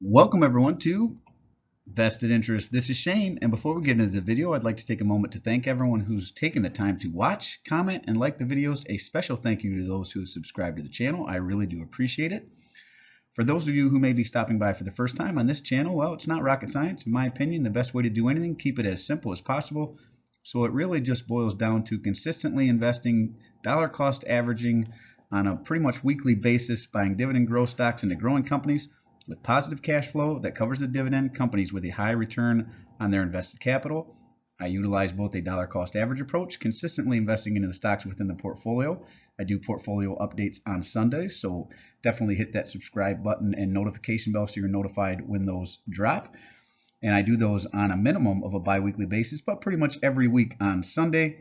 Welcome everyone to Vested Interest. This is Shane, and before we get into the video, I'd like to take a moment to thank everyone who's taken the time to watch, comment, and like the videos. A special thank you to those who have subscribed to the channel. I really do appreciate it. For those of you who may be stopping by for the first time on this channel, well, it's not rocket science. In my opinion, the best way to do anything, keep it as simple as possible. So it really just boils down to consistently investing, dollar cost averaging on a pretty much weekly basis, buying dividend growth stocks into growing companies with positive cash flow that covers the dividend, companies with a high return on their invested capital. I utilize both a dollar cost average approach, consistently investing into the stocks within the portfolio. I do portfolio updates on Sundays, so definitely hit that subscribe button and notification bell so you're notified when those drop. And I do those on a minimum of a bi-weekly basis, but pretty much every week on Sunday.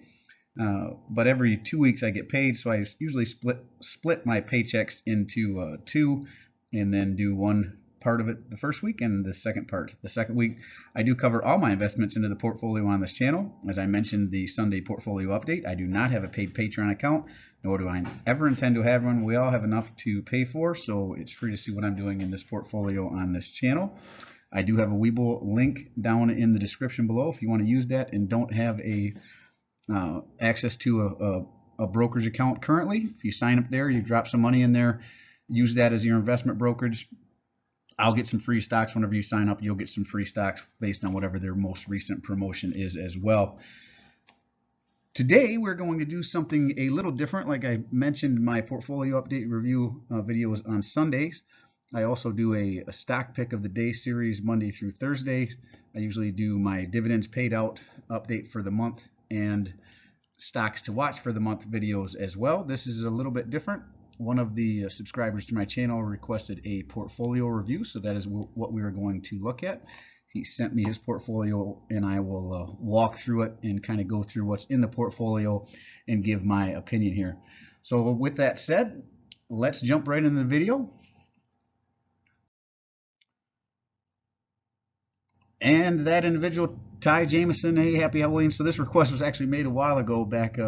But every 2 weeks I get paid, so I usually split my paychecks into two, and then do one part of it the first week and the second part the second week. I do cover all my investments into the portfolio on this channel. As I mentioned, the Sunday portfolio update, I do not have a paid Patreon account, nor do I ever intend to have one. We all have enough to pay for, so it's free to see what I'm doing in this portfolio on this channel. I do have a Webull link down in the description below if you want to use that and don't have a access to a brokerage account currently. If you sign up there, you drop some money in there, use that as your investment brokerage. I'll get some free stocks whenever you sign up. You'll get some free stocks based on whatever their most recent promotion is as well. Today, we're going to do something a little different. Like I mentioned, my portfolio update review videos on Sundays. I also do a stock pick of the day series Monday through Thursday. I usually do my dividends paid out update for the month and stocks to watch for the month videos as well. This is a little bit different. One of the subscribers to my channel requested a portfolio review, so that is what we are going to look at. He sent me his portfolio, and I will walk through it and kind of go through what's in the portfolio and give my opinion here. So with that said, let's jump right into the video. And that individual, Ty Jameson, hey, happy Halloween. So this request was actually made a while ago, back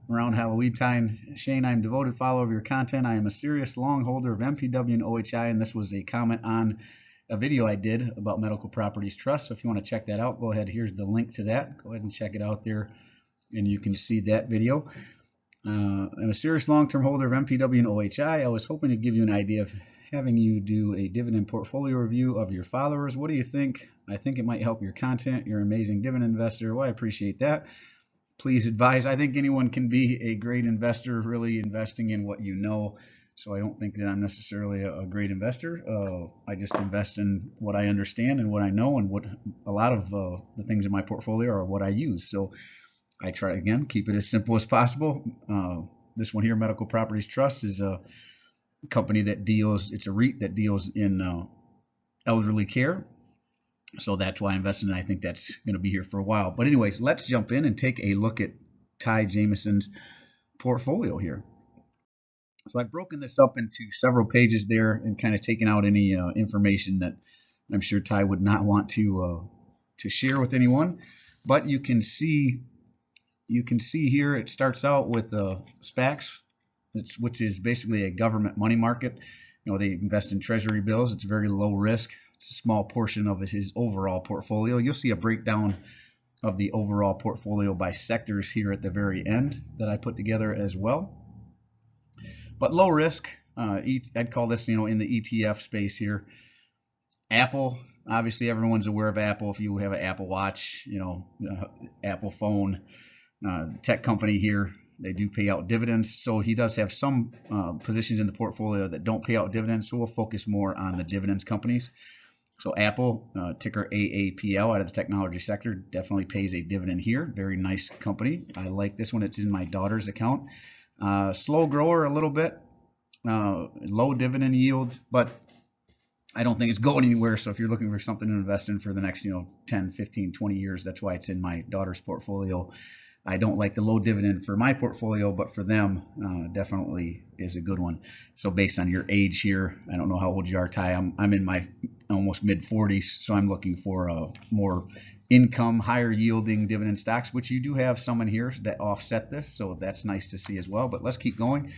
around Halloween time. Shane, I'm a devoted follower of your content. I am a serious long holder of MPW and OHI, and this was a comment on a video I did about Medical Properties Trust. So if you want to check that out, go ahead. Here's the link to that. Go ahead and check it out there, and you can see that video. I'm a serious long-term holder of MPW and OHI. I was hoping to give you an idea of having you do a dividend portfolio review of your followers. What do you think? I think it might help your content. You're an amazing dividend investor. Well, I appreciate that. Please advise. I think anyone can be a great investor, really investing in what you know. So I don't think that I'm necessarily a great investor. I just invest in what I understand and what I know, and what a lot of the things in my portfolio are what I use. So I try, again, keep it as simple as possible. This one here, Medical Properties Trust, is a company that deals, it's a REIT that deals in elderly care. So that's why I invested, and I think that's going to be here for a while. But anyways, let's jump in and take a look at Ty Jameson's portfolio here. So I've broken this up into several pages there and kind of taken out any information that I'm sure Ty would not want to share with anyone. But you can see here it starts out with SPACs, which is basically a government money market. You know, they invest in treasury bills. It's very low risk. It's a small portion of his overall portfolio. You'll see a breakdown of the overall portfolio by sectors here at the very end that I put together as well. But low risk, I'd call this, you know, in the ETF space here. Apple, obviously everyone's aware of Apple. If you have an Apple Watch, you know, Apple phone, tech company here. They do pay out dividends, so he does have some positions in the portfolio that don't pay out dividends, so we'll focus more on the dividends companies. So Apple, ticker AAPL, out of the technology sector, definitely pays a dividend here. Very nice company. I like this one. It's in my daughter's account. Slow grower a little bit, low dividend yield, but I don't think it's going anywhere. So if you're looking for something to invest in for the next, 10, 15, 20 years, that's why it's in my daughter's portfolio. I don't like the low dividend for my portfolio, but for them, definitely is a good one. So based on your age here, I don't know how old you are, Ty. I'm in my almost mid 40s, so I'm looking for more income, higher yielding dividend stocks, which you do have some in here that offset this, so that's nice to see as well. But let's keep going.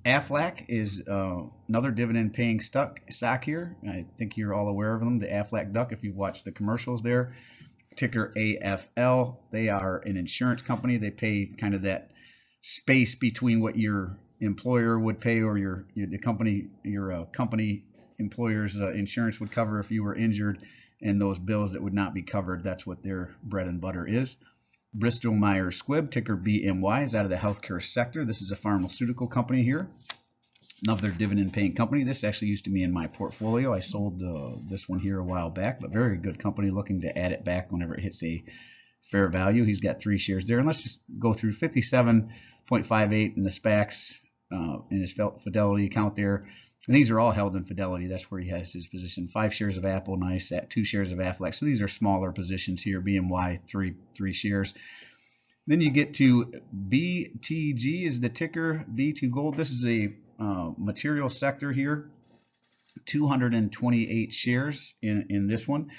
Aflac is another dividend paying stock here. I think you're all aware of them, the Aflac Duck, if you've watched the commercials there. Ticker AFL. They are an insurance company. They pay kind of that space between what your employer would pay or your company employer's insurance would cover if you were injured, and those bills that would not be covered. That's what their bread and butter is. Bristol Myers Squibb, ticker BMY, is out of the healthcare sector. This is a pharmaceutical company here. Another dividend paying company. This actually used to be in my portfolio. I sold this one here a while back, but very good company, looking to add it back whenever it hits a fair value. He's got 3 shares there. And let's just go through 57.58 in the SPACs in his Fidelity account there. And these are all held in Fidelity. That's where he has his position. 5 shares of Apple, nice. 2 shares of Aflac. So these are smaller positions here. BMY, 3 shares. Then you get to BTG is the ticker, B2 Gold. This is a material sector here. 228 shares in this one.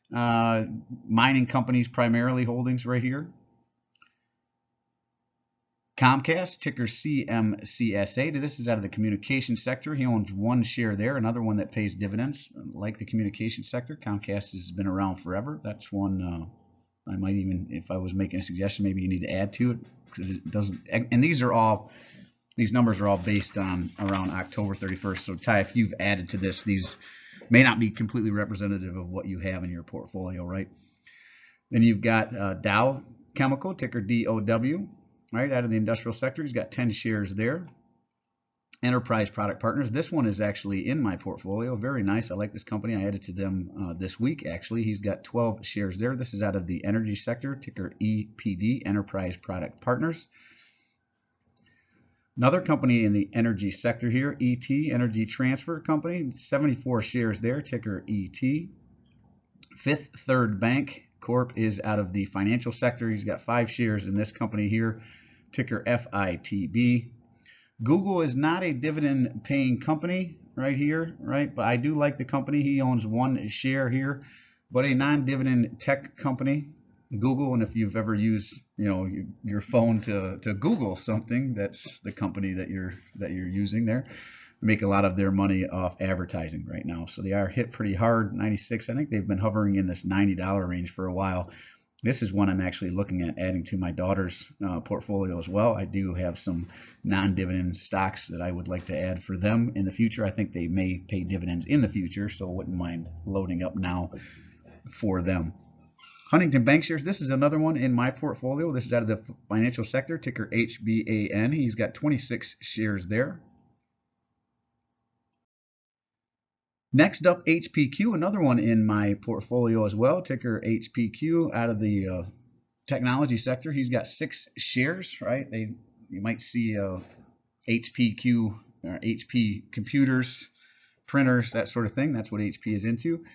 Mining companies primarily holdings right here. Comcast, ticker CMCSA. This is out of the communication sector. He owns 1 share there, another one that pays dividends like the communication sector. Comcast has been around forever. That's one I might even, if I was making a suggestion, maybe you need to add to it, because it doesn't. And these numbers are all based on around October 31st. So Ty, if you've added to this, these may not be completely representative of what you have in your portfolio, right? Then you've got Dow Chemical, ticker DOW. Right, out of the industrial sector. He's got 10 shares there. Enterprise Product Partners. This one is actually in my portfolio. Very nice. I like this company. I added to them this week, actually. He's got 12 shares there. This is out of the energy sector, ticker EPD, Enterprise Product Partners. Another company in the energy sector here, ET, Energy Transfer Company, 74 shares there, ticker ET. Fifth Third Bank Corp is out of the financial sector. He's got 5 shares in this company here, ticker FITB. Google is not a dividend paying company right here, right? But I do like the company. He owns 1 share here, but a non-dividend tech company, Google. And if you've ever used, your phone to Google something, that's the company that you're using there. Make a lot of their money off advertising right now. So they are hit pretty hard, 96. I think they've been hovering in this $90 range for a while. This is one I'm actually looking at adding to my daughter's portfolio as well. I do have some non-dividend stocks that I would like to add for them in the future. I think they may pay dividends in the future, so I wouldn't mind loading up now for them. Huntington Bankshares, this is another one in my portfolio. This is out of the financial sector, ticker HBAN. He's got 26 shares there. Next up, HPQ, another one in my portfolio as well, ticker HPQ, out of the technology sector. He's got 6 shares, right? You might see HPQ, HP computers, printers, that sort of thing. That's what HP is into.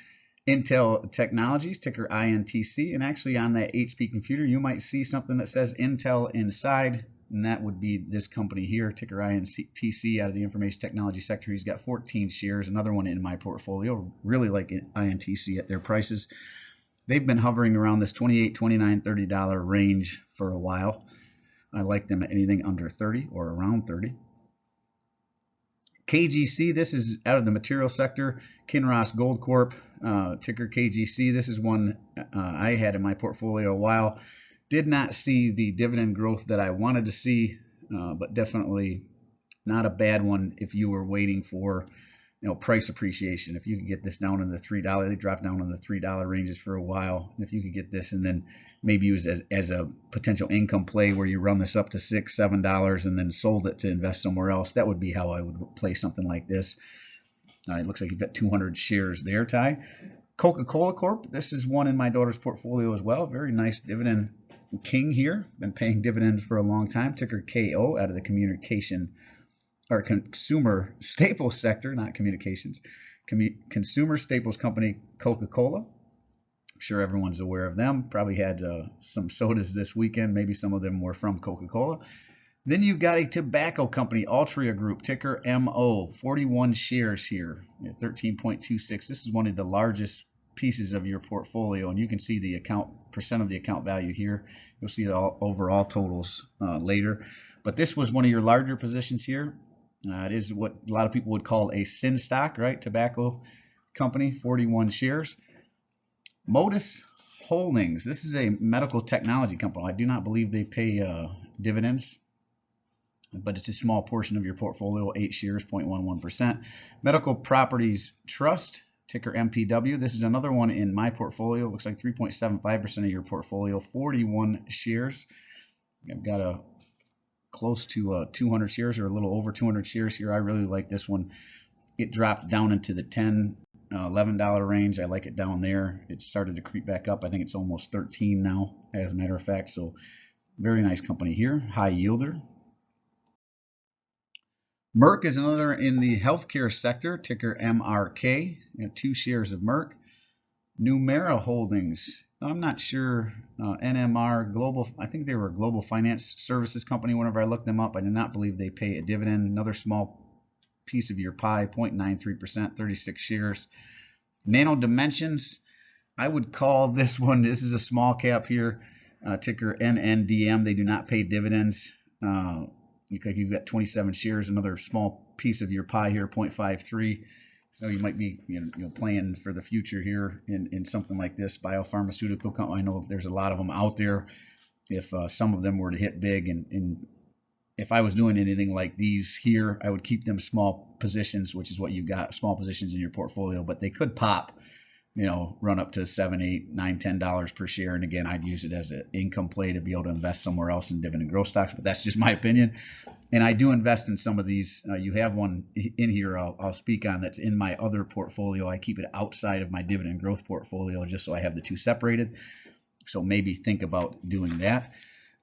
Intel Technologies, ticker INTC, and actually on that HP computer, you might see something that says Intel inside, and that would be this company here, ticker INTC, out of the information technology sector. He's got 14 shares, another one in my portfolio. Really like INTC at their prices. They've been hovering around this $28, $29, $30 range for a while. I like them at anything under 30 or around 30. KGC, this is out of the material sector. Kinross Gold Corp, ticker KGC. This is one I had in my portfolio a while. Did not see the dividend growth that I wanted to see, but definitely not a bad one if you were waiting for price appreciation. If you could get this down in the $3, they dropped down in the $3 ranges for a while. And if you could get this and then maybe use as a potential income play where you run this up to $6, $7 and then sold it to invest somewhere else, that would be how I would play something like this. It looks like you've got 200 shares there, Ty. Coca-Cola Corp, this is one in my daughter's portfolio as well. Very nice dividend king here. Been paying dividends for a long time. Ticker KO, out of the communication or consumer staples sector, not communications. Consumer staples company Coca-Cola. I'm sure everyone's aware of them. Probably had some sodas this weekend. Maybe some of them were from Coca-Cola. Then you've got a tobacco company, Altria Group, ticker MO, 41 shares here, 13.26. This is one of the largest pieces of your portfolio, and you can see the percent of the account value here. You'll see the overall totals later. But this was one of your larger positions here. It is what a lot of people would call a sin stock, right? Tobacco company, 41 shares. Modus Holdings. This is a medical technology company. I do not believe they pay dividends, but it's a small portion of your portfolio, 8 shares, 0.11%. Medical Properties Trust, ticker MPW. This is another one in my portfolio. Looks like 3.75% of your portfolio, 41 shares. I've got a close to 200 shares, or a little over 200 shares here. I really like this one. It dropped down into the $10, $11 range. I like it down there. It started to creep back up. I think it's almost 13 now, as a matter of fact. So very nice company here. High yielder. Merck is another in the healthcare sector, ticker MRK. You have 2 shares of Merck. Numera Holdings. I'm not sure. NMR Global. I think they were a global finance services company. Whenever I looked them up, I do not believe they pay a dividend. Another small piece of your pie, 0.93%, 36 shares. Nano Dimensions. I would call this one. This is a small cap here. Ticker NNDM. They do not pay dividends. You've got 27 shares. Another small piece of your pie here, 0.53. So you might be playing for the future here in something like this. Biopharmaceutical company. I know there's a lot of them out there. If some of them were to hit big, and if I was doing anything like these here, I would keep them small positions, which is what you got, small positions in your portfolio. But they could pop, run up to $7, $8, $9, $10 per share. And again, I'd use it as an income play to be able to invest somewhere else in dividend growth stocks. But that's just my opinion. And I do invest in some of these. You have one in here I'll speak on that's in my other portfolio. I keep it outside of my dividend growth portfolio just so I have the two separated. So maybe think about doing that.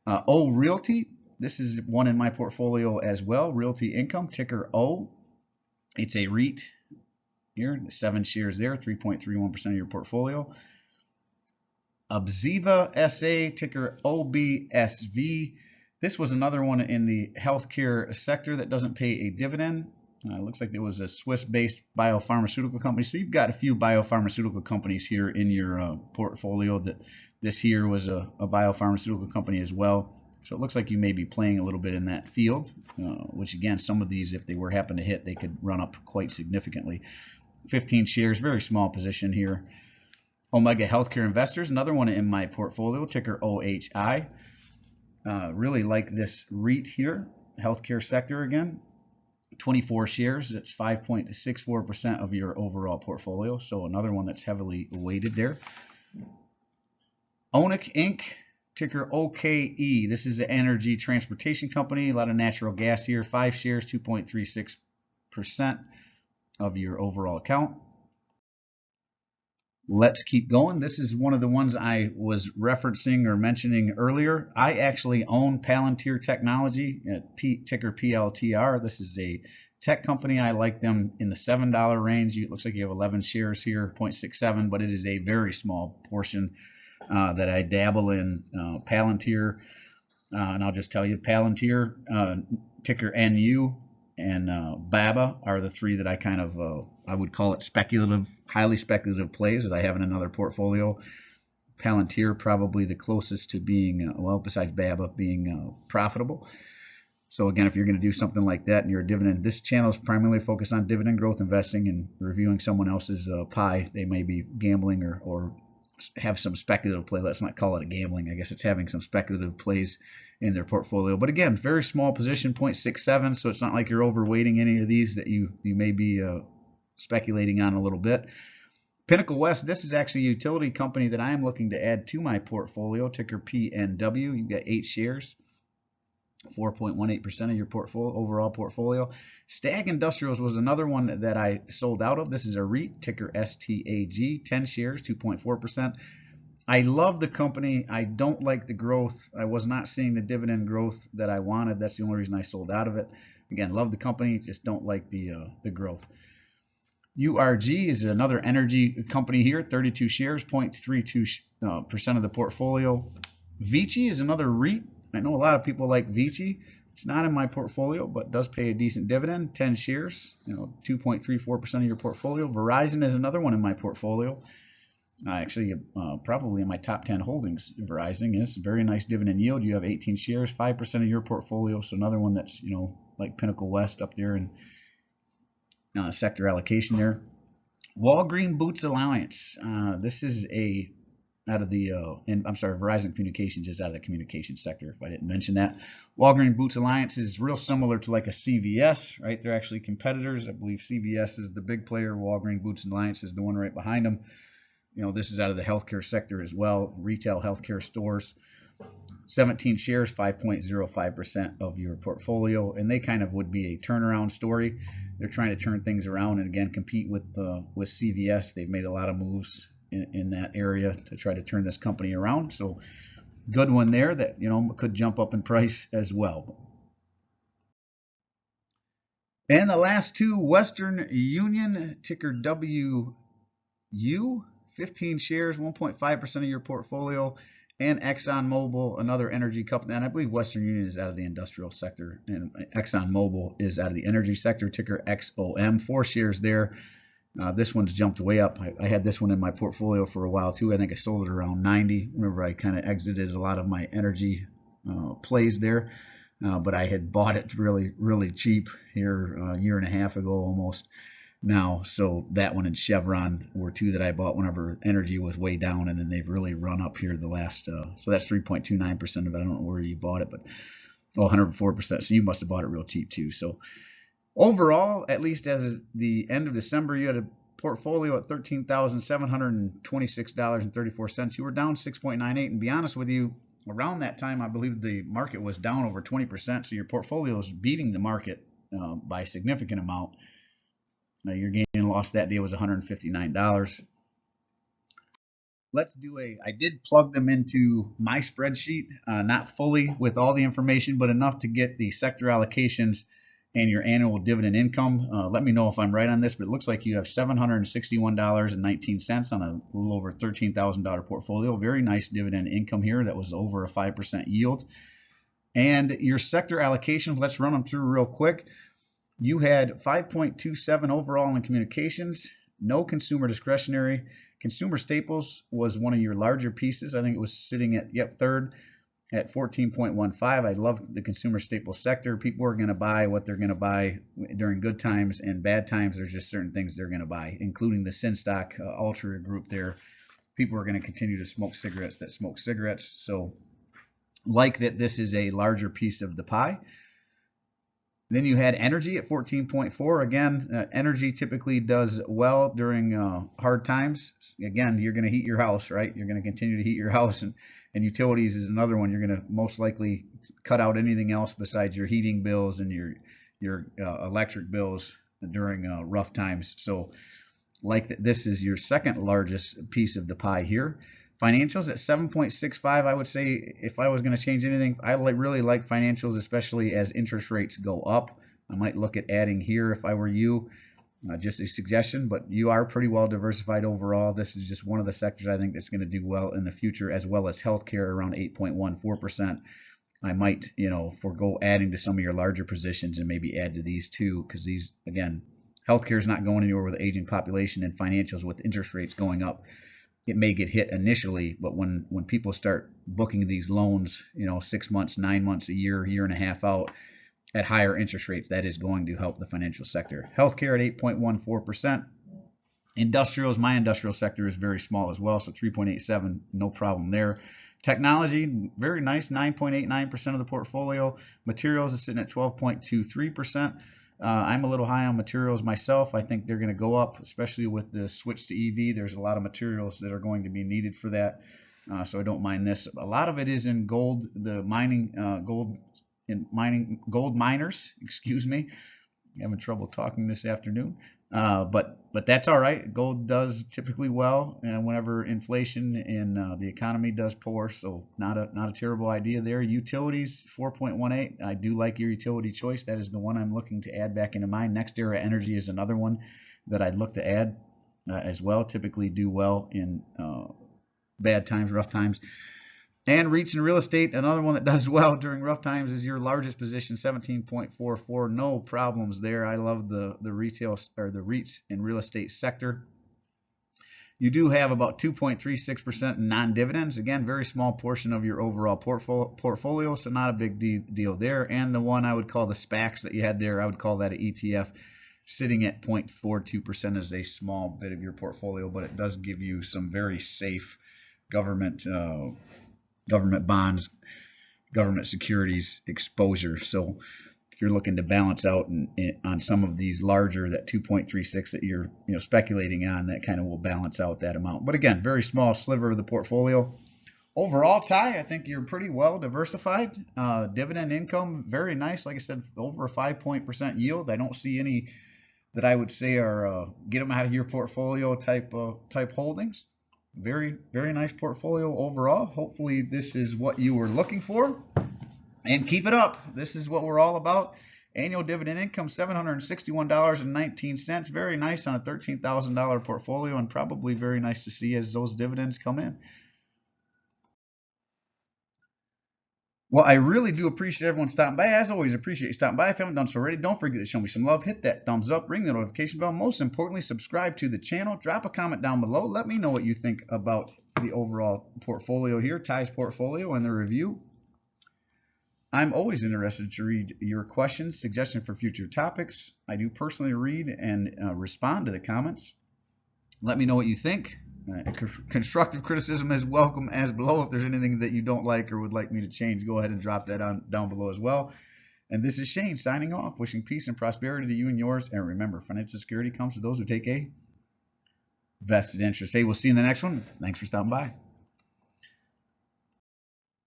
O Realty. This is one in my portfolio as well. Realty Income, ticker O. It's a REIT here, 7 shares there, 3.31% of your portfolio. Obziva SA, ticker OBSV. This was another one in the healthcare sector that doesn't pay a dividend. It looks like it was a Swiss-based biopharmaceutical company. So you've got a few biopharmaceutical companies here in your portfolio. That this here was a biopharmaceutical company as well. So it looks like you may be playing a little bit in that field, which again, some of these, if they were happen to hit, they could run up quite significantly. 15 shares, very small position here. Omega Healthcare Investors, another one in my portfolio, ticker OHI. Really like this REIT here, healthcare sector again. 24 shares, that's 5.64% of your overall portfolio. So another one that's heavily weighted there. Onic Inc., ticker OKE. This is an energy transportation company. A lot of natural gas here. 5 shares, 2.36% of your overall account. Let's keep going. This is one of the ones I was referencing or mentioning earlier. I actually own Palantir Technology, ticker PLTR. This is a tech company. I like them in the $7 range. It looks like you have 11 shares here, 0.67, but it is a very small portion that I dabble in. Palantir, and I'll just tell you, Palantir, ticker NU, and BABA are the 3 that I kind of, I would call it speculative, highly speculative plays that I have in another portfolio. Palantir probably the closest to being, well, besides BABA, being profitable. So again, if you're going to do something like that and you're a dividend, this channel is primarily focused on dividend growth investing and reviewing someone else's pie. They may be gambling or have some speculative play. Let's not call it a gambling. I guess it's having some speculative plays in their portfolio. But again, very small position, 0.67. So it's not like you're overweighting any of these that you may be speculating on a little bit. Pinnacle West, this is actually a utility company that I am looking to add to my portfolio, ticker PNW. You've got 8 shares, 4.18% of your overall portfolio. Stag Industrials was another one that I sold out of. This is a REIT, ticker STAG, 10 shares, 2.4%. I love the company. I don't like the growth. I was not seeing the dividend growth that I wanted. That's the only reason I sold out of it. Again, love the company, just don't like the growth. URG is another energy company here, 32 shares, 0.32% of the portfolio. Vici is another REIT. I know a lot of people like Vici. It's not in my portfolio, but does pay a decent dividend, 10 shares, 2.34% of your portfolio. Verizon is another one in my portfolio. Actually, probably in my top 10 holdings, Verizon is a very nice dividend yield. You have 18 shares, 5% of your portfolio. So another one that's, like Pinnacle West up there in sector allocation there. Walgreen Boots Alliance. This is a out of the, and I'm sorry, Verizon Communications is out of the communications sector, if I didn't mention that. Walgreen Boots Alliance is real similar to like a CVS, right? They're actually competitors. I believe CVS is the big player. Walgreen Boots Alliance is the one right behind them. You know, this is out of the healthcare sector as well, retail healthcare stores. 17 shares, 5.05% of your portfolio, and they kind of would be a turnaround story. They're trying to turn things around and again compete with CVS. They've made a lot of moves in that area to try to turn this company around. So good one there that, you know, could jump up in price as well. And the last two, Western Union, ticker WU, 15 shares, 1.5% of your portfolio, and ExxonMobil, another energy company. And I believe Western Union is out of the industrial sector, and ExxonMobil is out of the energy sector, ticker XOM, 4 shares there. This one's jumped way up. I had this one in my portfolio for a while too. I think I sold it around 90 whenever I kind of exited a lot of my energy plays there. But I had bought it really, really cheap here a year and a half ago almost now. So that one and Chevron were two that I bought whenever energy was way down, and then they've really run up here the last. So that's 3.29% of it. I don't know where you bought it, but 104%. So you must have bought it real cheap too. So overall, at least as of the end of December, you had a portfolio at $13,726.34. You were down 6.98. And to be honest with you, around that time, I believe the market was down over 20%. So your portfolio is beating the market by a significant amount. Your gain and loss that day was $159. Let's do I did plug them into my spreadsheet, not fully with all the information, but enough to get the sector allocations and your annual dividend income. Let me know if I'm right on this, but it looks like you have $761.19 on a little over $13,000 portfolio. Very nice dividend income here. That was over a 5% yield. And your sector allocations, let's run them through real quick. You had 5.27 overall in communications, no consumer discretionary. Consumer staples was one of your larger pieces. I think it was sitting at, third at 14.15. I love the consumer staples sector. People are going to buy what they're going to buy during good times and bad times. There's just certain things they're going to buy, including the Sinstock Ultra group there. People are going to continue to smoke cigarettes that smoke cigarettes. So like that, this is a larger piece of the pie. Then you had energy at 14.4. Again, energy typically does well during hard times. Again, you're going to heat your house, right? You're going to continue to heat your house, and utilities is another one. You're going to most likely cut out anything else besides your heating bills and your electric bills during rough times. So, like that, this is your second largest piece of the pie here. Financials at 7.65. I would say if I was going to change anything, I really like financials, especially as interest rates go up. I might look at adding here if I were you. Just a suggestion, but you are pretty well diversified overall. This is just one of the sectors I think that's going to do well in the future, as well as healthcare around 8.14%. I might, forego adding to some of your larger positions and maybe add to these too, because these, again, healthcare is not going anywhere with the aging population, and financials with interest rates going up. It may get hit initially, but when people start booking these loans, 6 months, 9 months, a year and a half out at higher interest rates, that is going to help the financial sector. Healthcare at 8.14%. Industrials, my industrial sector is very small as well, so 3.87, no problem there. Technology, very nice, 9.89% of the portfolio. Materials is sitting at 12.23%. I'm a little high on materials myself. I think they're going to go up, especially with the switch to EV. There's a lot of materials that are going to be needed for that, so I don't mind this. A lot of it is in gold, the mining, gold miners. Excuse me, I'm having trouble talking this afternoon, but that's all right. Gold does typically well, and whenever inflation and the economy does poor, so not a terrible idea there. Utilities 4.18. I do like your utility choice. That is the one I'm looking to add back into mine. NextEra Energy is another one that I'd look to add as well. Typically do well in bad times, rough times. And REITs and real estate, another one that does well during rough times, is your largest position, 17.44. No problems there. I love the retail or the REITs and real estate sector. You do have about 2.36% non-dividends. Again, very small portion of your overall portfolio, so not a big deal there. And the one I would call the SPACs that you had there, I would call that an ETF, sitting at 0.42% is a small bit of your portfolio, but it does give you some very safe government bonds, government securities exposure. So if you're looking to balance out on some of these larger, that 2.36 that you're speculating on, that kind of will balance out that amount. But again, very small sliver of the portfolio. Overall, Ty, I think you're pretty well diversified. Dividend income, very nice. Like I said, over a 5% yield. I don't see any that I would say are get them out of your portfolio type holdings. Very, very nice portfolio overall. Hopefully this is what you were looking for. And keep it up. This is what we're all about. Annual dividend income, $761.19. Very nice on a $13,000 portfolio, and probably very nice to see as those dividends come in. Well, I really do appreciate everyone stopping by. As always, appreciate you stopping by. If you haven't done so already, don't forget to show me some love. Hit that thumbs up, ring the notification bell. Most importantly, subscribe to the channel. Drop a comment down below. Let me know what you think about the overall portfolio here, Ty's portfolio, and the review. I'm always interested to read your questions, suggestions for future topics. I do personally read and respond to the comments. Let me know what you think. Constructive criticism is welcome as below. If there's anything that you don't like or would like me to change, go ahead and drop that down below as well. And this is Shane signing off, wishing peace and prosperity to you and yours. And remember, financial security comes to those who take a vested interest. Hey, we'll see you in the next one. Thanks for stopping by.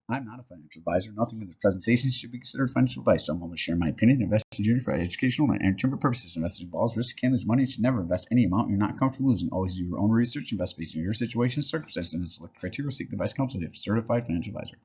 I'm not a financial advisor. Nothing in this presentation should be considered financial advice. I'm only sharing my opinion. Investing in for educational and entertainment purposes. Investing involves risk, can lose money. You should never invest any amount you're not comfortable losing. Always do your own research. Invest based on your situation, circumstances, and select criteria. Seek the advice counsel of a certified financial advisor.